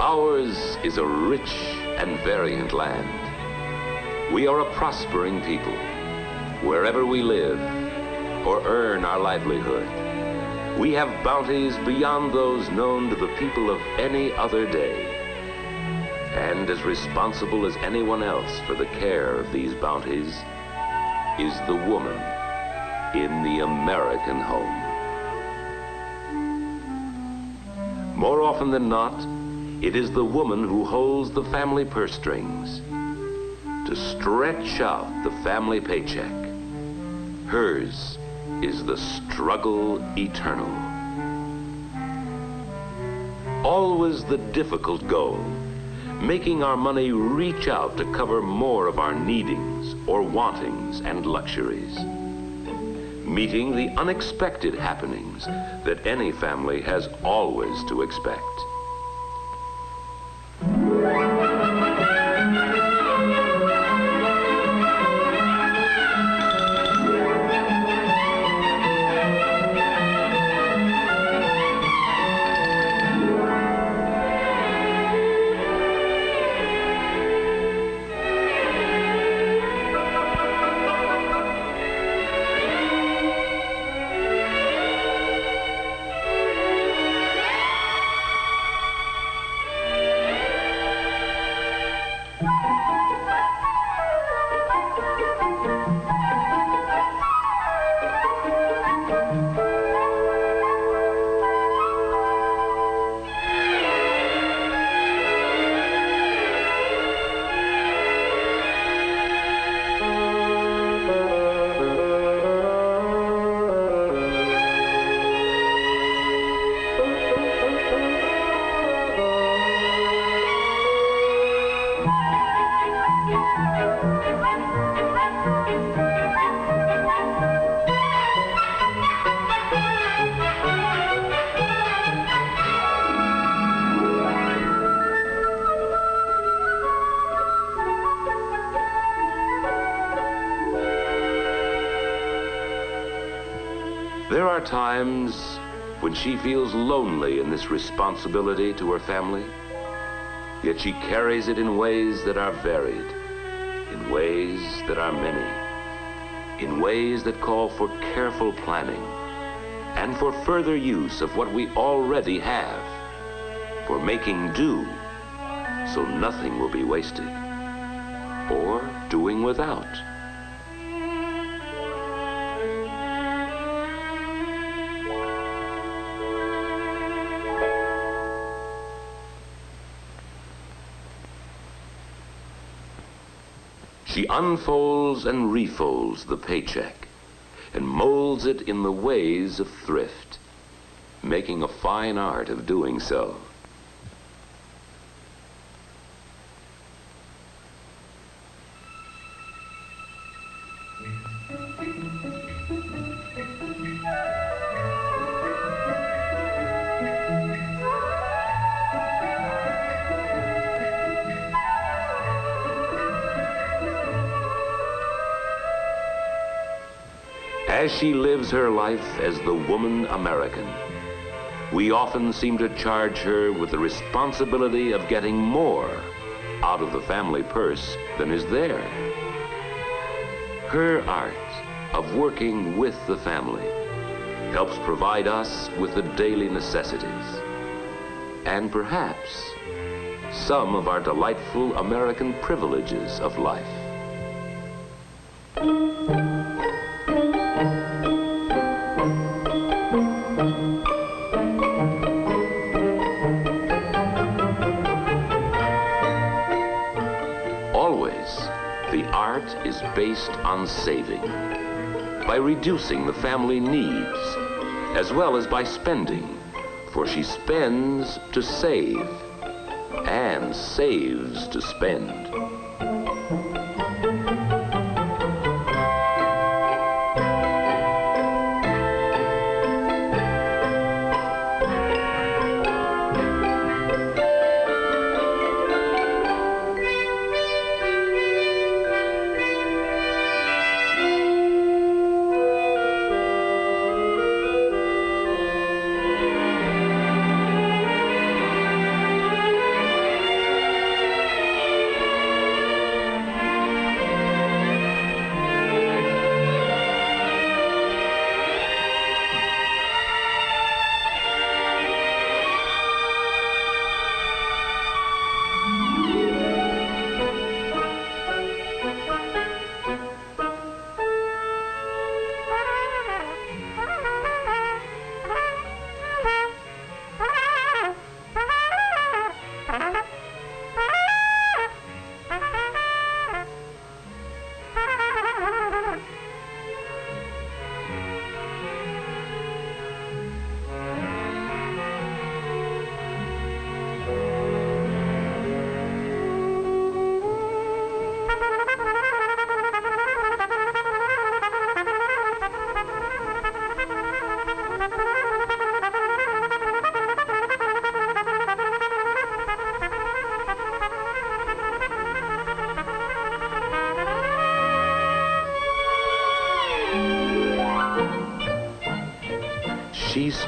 Ours is a rich and variant land. We are a prospering people, wherever we live or earn our livelihood. We have bounties beyond those known to the people of any other day, and as responsible as anyone else for the care of these bounties is the woman in the American home. More often than not, it is the woman who holds the family purse strings to stretch out the family paycheck. Hers is the struggle eternal. Always the difficult goal, making our money reach out to cover more of our needings or wantings and luxuries. Meeting the unexpected happenings that any family has always to expect. There are times when she feels lonely in this responsibility to her family, yet she carries it in ways that are varied, in ways that are many, in ways that call for careful planning and for further use of what we already have, for making do so nothing will be wasted, or doing without. She unfolds and refolds the paycheck and molds it in the ways of thrift, making a fine art of doing so. As she lives her life as the woman American, we often seem to charge her with the responsibility of getting more out of the family purse than is there. Her art of working with the family helps provide us with the daily necessities and perhaps some of our delightful American privileges of life. The art is based on saving, by reducing the family needs, as well as by spending, for she spends to save and saves to spend.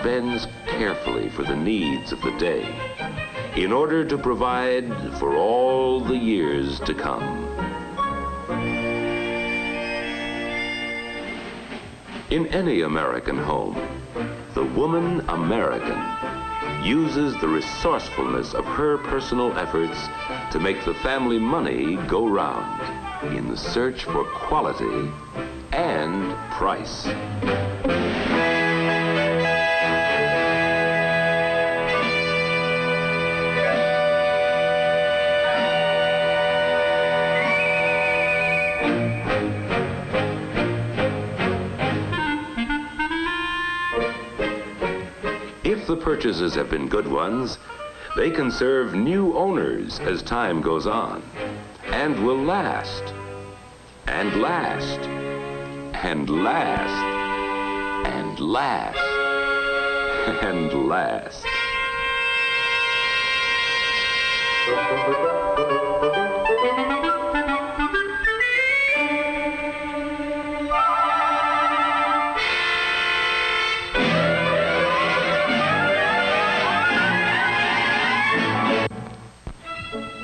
spends carefully for the needs of the day in order to provide for all the years to come. In any American home, the woman American uses the resourcefulness of her personal efforts to make the family money go round in the search for quality and price. If the purchases have been good ones, they can serve new owners as time goes on, and will last, and last, and last, and last, and last.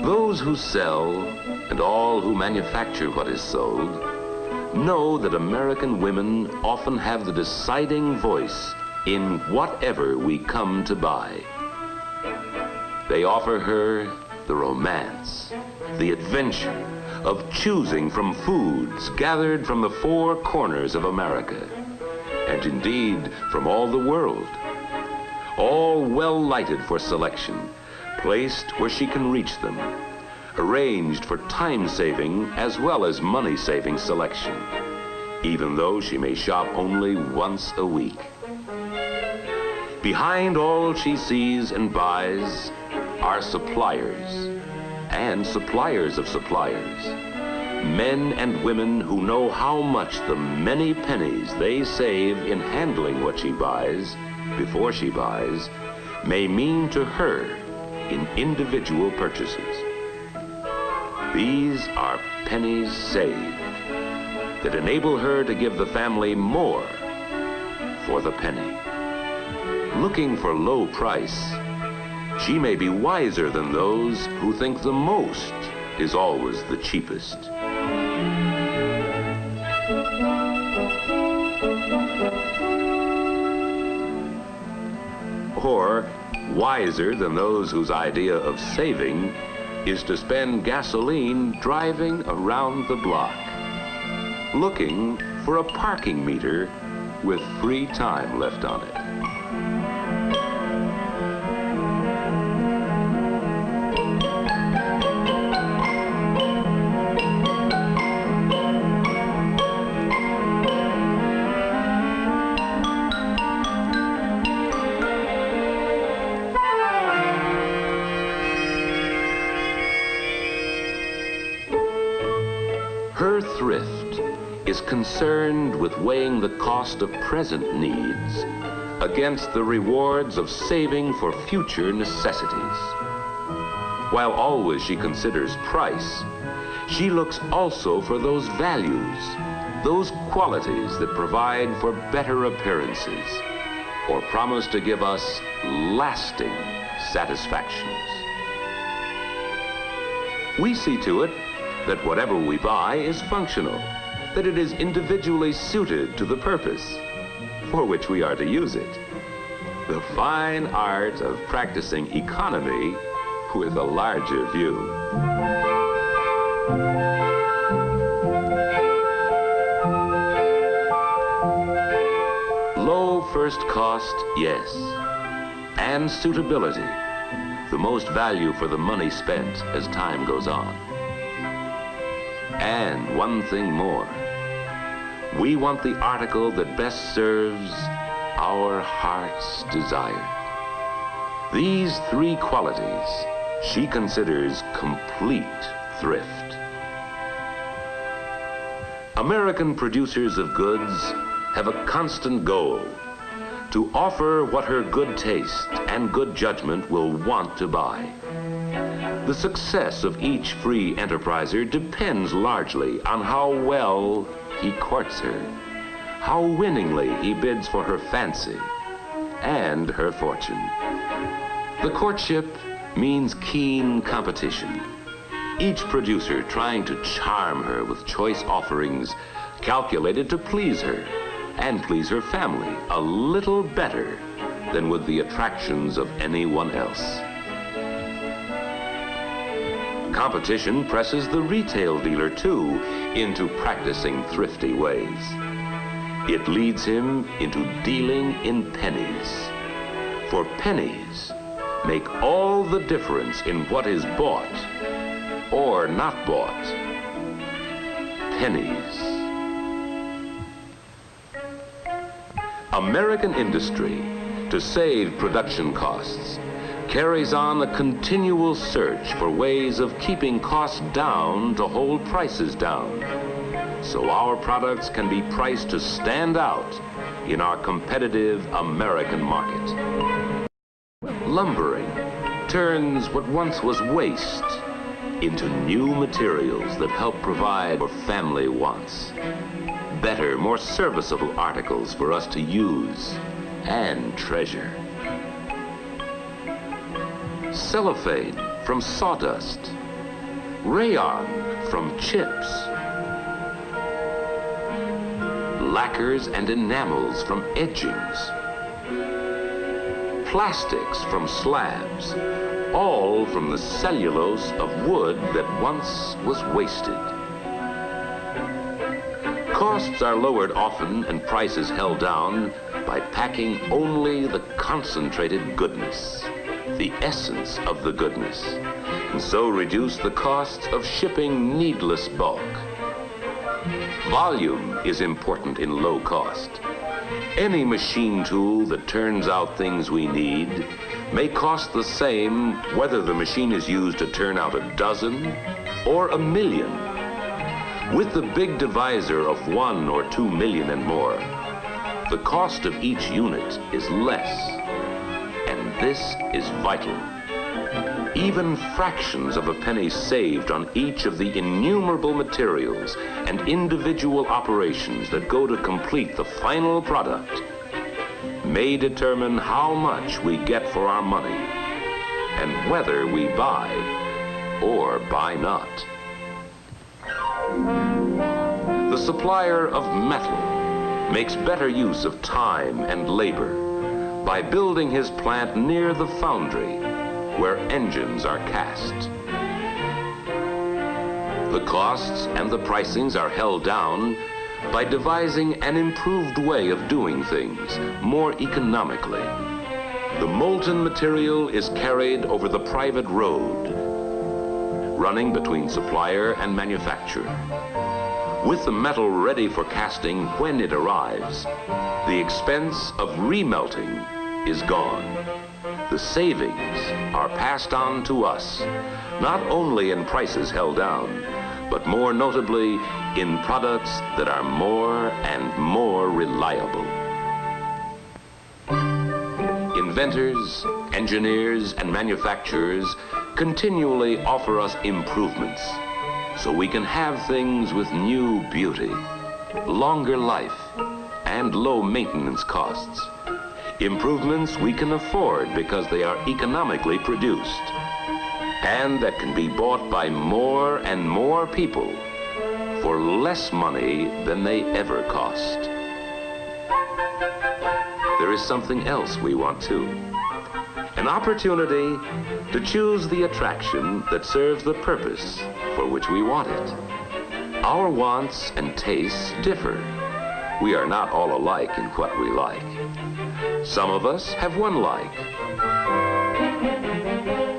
Those who sell and all who manufacture what is sold know that American women often have the deciding voice in whatever we come to buy. They offer her the romance, the adventure of choosing from foods gathered from the four corners of America, and indeed from all the world, all well lighted for selection, placed where she can reach them, arranged for time-saving as well as money-saving selection, even though she may shop only once a week. Behind all she sees and buys are suppliers, and suppliers of suppliers, men and women who know how much the many pennies they save in handling what she buys before she buys may mean to her in individual purchases. These are pennies saved that enable her to give the family more for the penny. Looking for low price, she may be wiser than those who think the most is always the cheapest. Or wiser than those whose idea of saving is to spend gasoline driving around the block, looking for a parking meter with free time left on it. Her thrift is concerned with weighing the cost of present needs against the rewards of saving for future necessities. While always she considers price, she looks also for those values, those qualities that provide for better appearances or promise to give us lasting satisfactions. We see to it that whatever we buy is functional, that it is individually suited to the purpose for which we are to use it. The fine art of practicing economy with a larger view. Low first cost, yes, and suitability, the most value for the money spent as time goes on. And one thing more, we want the article that best serves our heart's desire. These three qualities she considers complete thrift. American producers of goods have a constant goal: to offer what her good taste and good judgment will want to buy. The success of each free enterpriser depends largely on how well he courts her, how winningly he bids for her fancy, and her fortune. The courtship means keen competition. Each producer trying to charm her with choice offerings calculated to please her and please her family a little better than with the attractions of anyone else. Competition presses the retail dealer, too, into practicing thrifty ways. It leads him into dealing in pennies. For pennies make all the difference in what is bought or not bought. Pennies. American industry, to save production costs, carries on a continual search for ways of keeping costs down to hold prices down, so our products can be priced to stand out in our competitive American market. Lumbering turns what once was waste into new materials that help provide for family wants. Better, more serviceable articles for us to use and treasure. Cellophane from sawdust, rayon from chips, lacquers and enamels from edgings, plastics from slabs, all from the cellulose of wood that once was wasted. Costs are lowered often and prices held down by packing only the concentrated goodness, the essence of the goodness, and so reduce the costs of shipping needless bulk. Volume is important in low cost. Any machine tool that turns out things we need may cost the same whether the machine is used to turn out a dozen or a million. With the big divisor of 1 or 2 million and more, the cost of each unit is less, and this is vital. Even fractions of a penny saved on each of the innumerable materials and individual operations that go to complete the final product may determine how much we get for our money and whether we buy or buy not. The supplier of metal makes better use of time and labor by building his plant near the foundry where engines are cast. The costs and the pricings are held down by devising an improved way of doing things more economically. The molten material is carried over the private road, running between supplier and manufacturer. With the metal ready for casting when it arrives, the expense of remelting is gone. The savings are passed on to us, not only in prices held down, but more notably in products that are more and more reliable. Inventors, engineers, and manufacturers continually offer us improvements so we can have things with new beauty, longer life, and low maintenance costs. Improvements we can afford because they are economically produced and that can be bought by more and more people for less money than they ever cost. There is something else we want too. An opportunity to choose the attraction that serves the purpose for which we want it. Our wants and tastes differ. We are not all alike in what we like. Some of us have one like.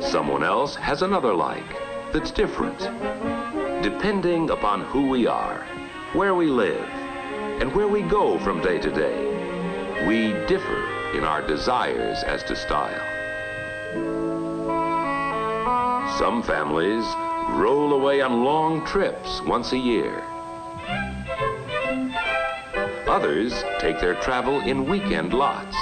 Someone else has another like that's different. Depending upon who we are, where we live, and where we go from day to day, we differ in our desires as to style. Some families roll away on long trips once a year. Others take their travel in weekend lots.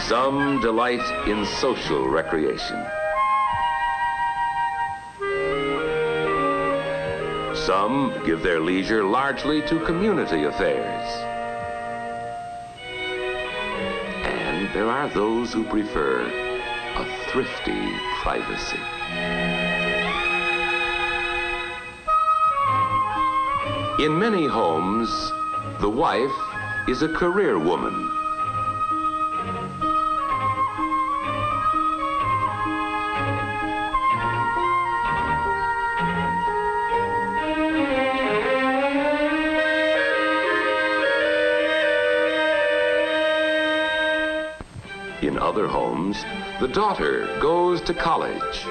Some delight in social recreation. Some give their leisure largely to community affairs. And there are those who prefer a thrifty privacy. In many homes, the wife is a career woman. In other homes, the daughter goes to college.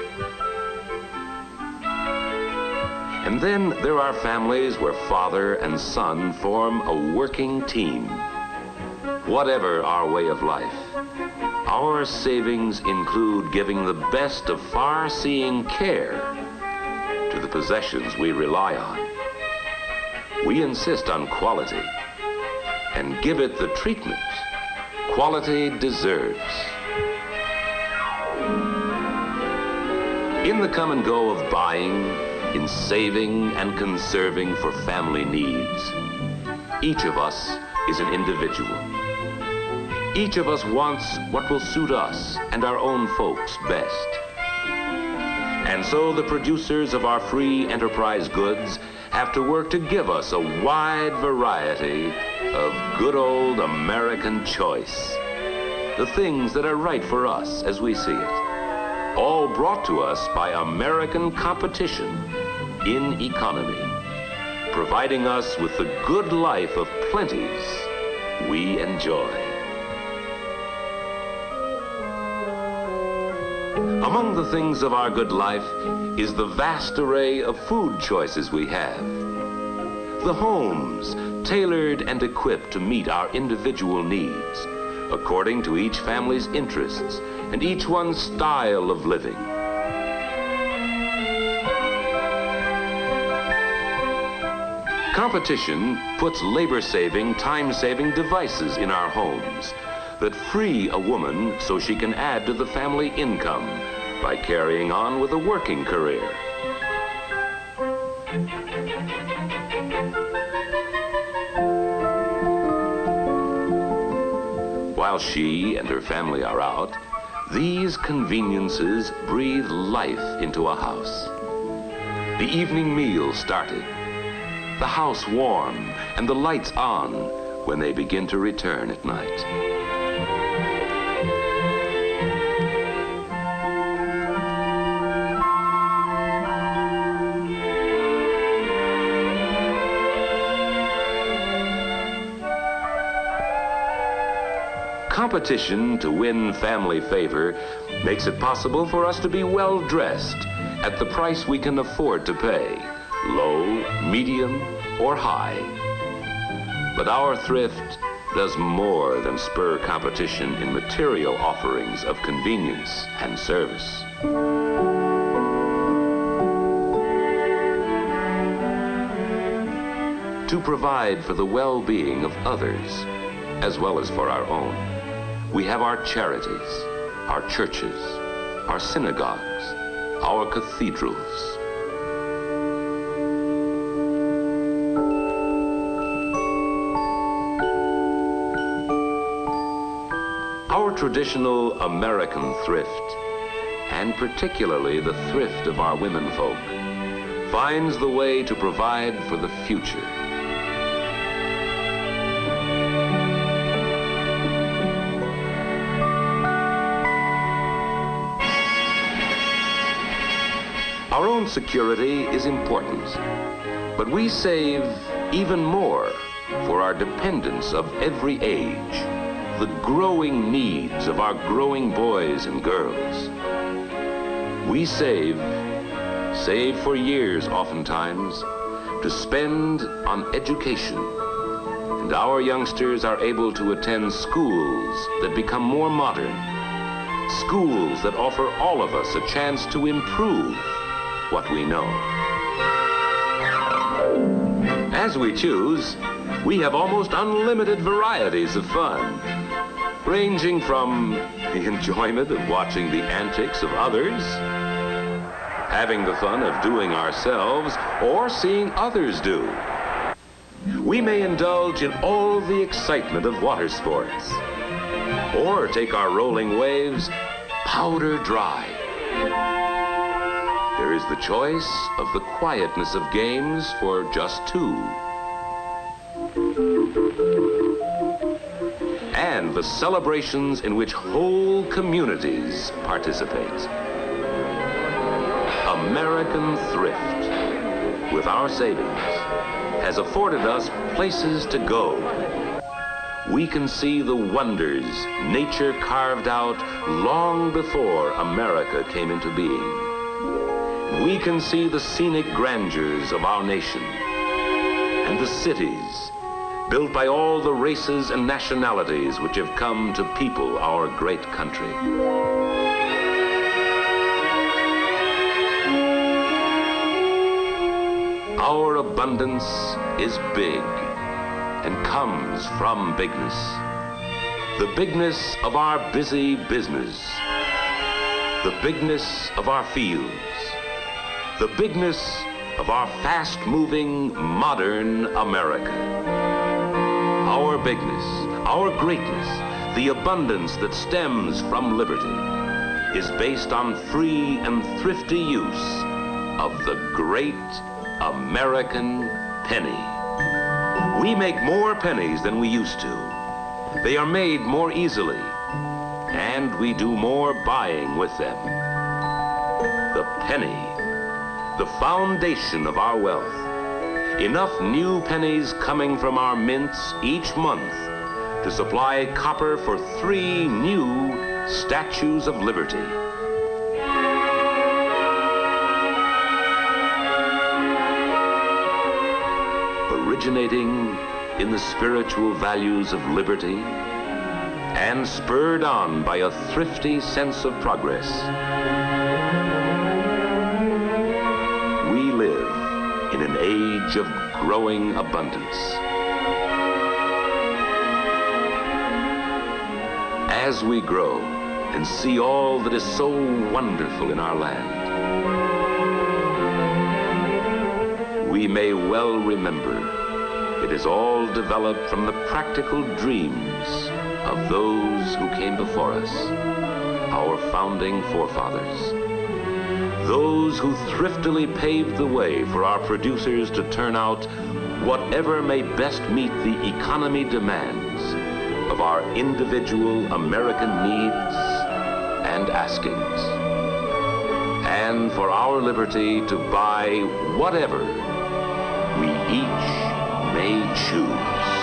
And then there are families where father and son form a working team. Whatever our way of life, our savings include giving the best of far-seeing care to the possessions we rely on. We insist on quality and give it the treatment quality deserves. In the come and go of buying, in saving and conserving for family needs, each of us is an individual. Each of us wants what will suit us and our own folks best. And so the producers of our free enterprise goods have to work to give us a wide variety of good old American choice. The things that are right for us as we see it. All brought to us by American competition in economy, providing us with the good life of plenties we enjoy. Among the things of our good life is the vast array of food choices we have. The homes, tailored and equipped to meet our individual needs, according to each family's interests and each one's style of living. Competition puts labor-saving, time-saving devices in our homes that free a woman so she can add to the family income by carrying on with a working career. While she and her family are out, these conveniences breathe life into a house. The evening meal started, the house warm, and the lights on when they begin to return at night. Competition to win family favor makes it possible for us to be well dressed at the price we can afford to pay, low, medium, or high. But our thrift does more than spur competition in material offerings of convenience and service. To provide for the well-being of others, as well as for our own, we have our charities, our churches, our synagogues, our cathedrals. Our traditional American thrift, and particularly the thrift of our womenfolk, finds the way to provide for the future. Our own security is important, but we save even more for our dependents of every age, the growing needs of our growing boys and girls. We save for years oftentimes, to spend on education. And our youngsters are able to attend schools that become more modern, schools that offer all of us a chance to improve what we know. As we choose, we have almost unlimited varieties of fun, ranging from the enjoyment of watching the antics of others having the fun of doing ourselves or seeing others do. We may indulge in all the excitement of water sports, or take our rolling waves powder dry. There is the choice of the quietness of games for just two, and the celebrations in which whole communities participate. American thrift, with our savings, has afforded us places to go. We can see the wonders nature carved out long before America came into being. We can see the scenic grandeurs of our nation and the cities built by all the races and nationalities which have come to people our great country. Our abundance is big and comes from bigness. The bigness of our busy business, the bigness of our fields, the bigness of our fast-moving, modern America. Our bigness, our greatness, the abundance that stems from liberty is based on free and thrifty use of the great American penny. We make more pennies than we used to. They are made more easily, and we do more buying with them. The penny, the foundation of our wealth. Enough new pennies coming from our mints each month to supply copper for 3 new Statues of Liberty. Originating in the spiritual values of liberty and spurred on by a thrifty sense of progress, we live in an age of growing abundance. As we grow and see all that is so wonderful in our land, we may well remember it is all developed from the practical dreams of those who came before us, our founding forefathers. Those who thriftily paved the way for our producers to turn out whatever may best meet the economy demands of our individual American needs and askings, and for our liberty to buy whatever we each may choose.